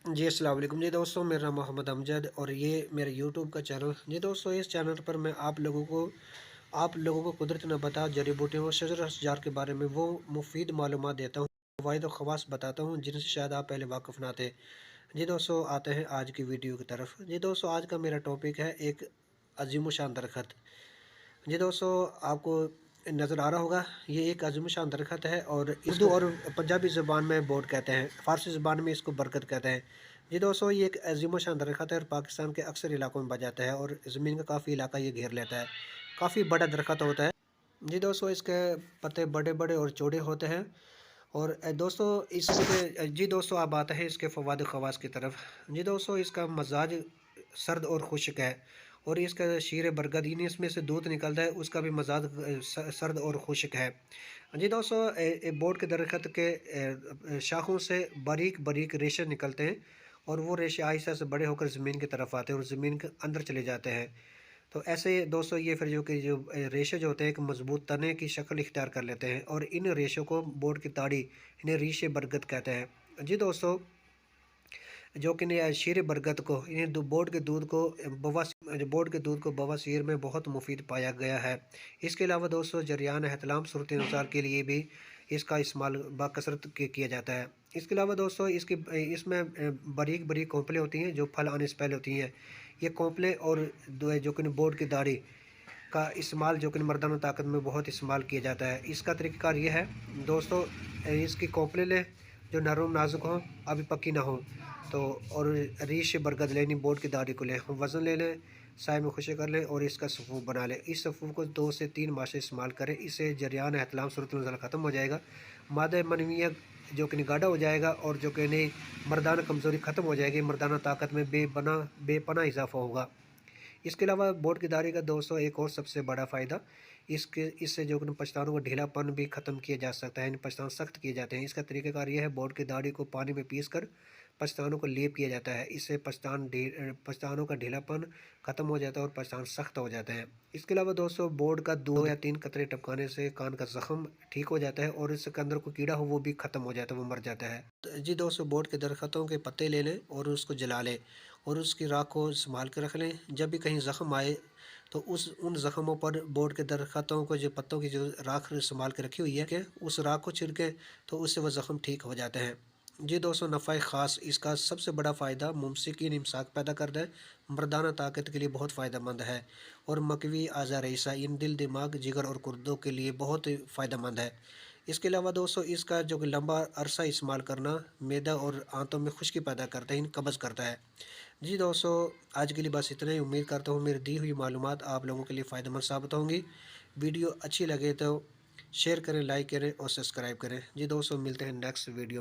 जी अस्सलाम वालेकुम जी दोस्तों, मेरा नाम मोहम्मद अमजद और ये मेरा यूट्यूब का चैनल। जी दोस्तों, इस चैनल पर मैं आप लोगों को कुदरत ने बता जड़ी बूटियों और शजर अशजार के बारे में वो मुफीद मालूमात देता हूँ, फ़वाइद और ख़वास बताता हूँ जिनसे शायद आप पहले वाकिफ़ ना थे। जी दोस्तों, आते हैं आज की वीडियो की तरफ। जी दोस्तों, आज का मेरा टॉपिक है एक अजीम शान दरख़्त। जी दोस्तों, आपको नज़र आ रहा होगा, ये एक अज़ीम शान दरख़्त है और उर्दू और पंजाबी ज़बान में बोट कहते हैं, फ़ारसी ज़बान में इसको बरगद कहते हैं। जी दोस्तों, ये एक अज़ीम शान दरख़्त है और पाकिस्तान के अक्सर इलाकों में पाया जाता है और ज़मीन का काफ़ी इलाका ये घेर लेता है। काफ़ी बड़ा दरख़्त होता है। जी दोस्तों, इसके पत्ते बड़े-बड़े और चौड़े होते हैं और दोस्तों इसके जी दोस्तों, अब आते हैं इसके फ़वाद ख़वास की तरफ। जी दोस्तों, इसका मज़ाज सर्द और खुश्क है और इसका शीर बरगद यानी इसमें से दूध निकलता है, उसका भी मज़ाज सर्द और खुश्क है। जी दोस्तों, बोट के दरख़्त के शाखों से बारीक-बारीक रेशे निकलते हैं और वो रेशे आहिस्ता से बड़े होकर ज़मीन की तरफ आते हैं और ज़मीन के अंदर चले जाते हैं। तो ऐसे दोस्तों ये फिर जो रेशे जो होते हैं एक मज़बूत तने की शक्ल इख्तियार कर लेते हैं और इन रेशों को बोट की ताड़ी, इन्हें रीशे बरगद कहते हैं। जी दोस्तों, जो कि ने शीर बरगद को इन्हें बोट के दूध को बवासीर में बहुत मुफीद पाया गया है। इसके अलावा दोस्तों जरियान एहतलाम सूरत नुसार के लिए भी इसका इस्तेमाल बाकसरत किया जाता है। इसके अलावा दोस्तों इसमें बारीक बारीक कोंपलें होती हैं जो फल आने से पहले होती हैं। ये कोंपलें और जो कि बोट की दाढ़ी का इस्तेमाल जो कि मर्दाना ताकत में बहुत इस्तेमाल किया जाता है। इसका तरीक़ाकार ये है दोस्तों, इसकी कोंपलें लें जो नरम नाजुक हों, अभी पक्की ना हो, तो और रीश बरगद लेनी बोट की दाढ़ी को लें, वज़न ले लें, साए में खुशी कर लें और इसका सफ़ूफ बना लें। इस सफ़ूफ को 2 से 3 माह से इस्तेमाल करें, इससे जरियान एहतलाम सूरत नज़ल ख़त्म हो जाएगा, मादा मनविया जो कि गाढ़ा हो जाएगा और जो कि नहीं मर्दाना कमज़ोरी ख़त्म हो जाएगी, मर्दाना ताकत में बेपनाह इजाफ़ा होगा। इसके अलावा बोट की दाढ़ी का दोस्तों एक और सबसे बड़ा फ़ायदा इससे जो कि पछतानों का ढीलापन भी ख़त्म किया जा सकता है, इन पछतान सख्त किए जाते हैं। इसका तरीक़ाकार ये है, बोट की दाढ़ी को पानी में पीस कर पछतानों को लेप किया जाता है। इससे पछतानों का ढीलापन ख़त्म हो जाता है और पछतान सख्त हो जाते हैं। इसके अलावा दोस्तों बोट का 2 या 3 कतरे टपकाने से कान का ज़ख़म ठीक हो जाता है और इसके अंदर कोई कीड़ा हो वो भी ख़त्म हो जाता है, वो मर जाता है। तो जी दोस्तों, बोट के दरख्तों के पत्ते ले लें और उसको जला लें और उसकी राख को संभाल के रख लें। जब भी कहीं ज़ख़म आए तो उन ज़ख़मों पर बोट के दरख्तों को जो पत्तों की जो राख संभाल के रखी हुई है कि उस राख को छिड़कें तो उससे वह ज़ख़म ठीक हो जाते हैं। जी दोस्तों, नफ़ा ख़ास इसका सबसे बड़ा फ़ायदा मुमसिकीन इमसाक पैदा करता है, मर्दाना ताकत के लिए बहुत फ़ायदेमंद है और मकवी आज़ा रईसा इन दिल दिमाग जिगर और गुर्दों के लिए बहुत फ़ायदेमंद है। इसके अलावा दोस्तों इसका जो कि लंबा अरसा इस्तेमाल करना मैदा और आंतों में खुश्की पैदा करता है, इन कब्ज़ करता है। जी दोस्तों, आज के लिए बस इतना ही। उम्मीद करता हूँ मेरी दी हुई मालूमात आप लोगों के लिए फ़ायदेमंद साबित होंगी। वीडियो अच्छी लगे तो शेयर करें, लाइक करें और सब्सक्राइब करें। जी दोस्तों, मिलते हैं नेक्स्ट वीडियो।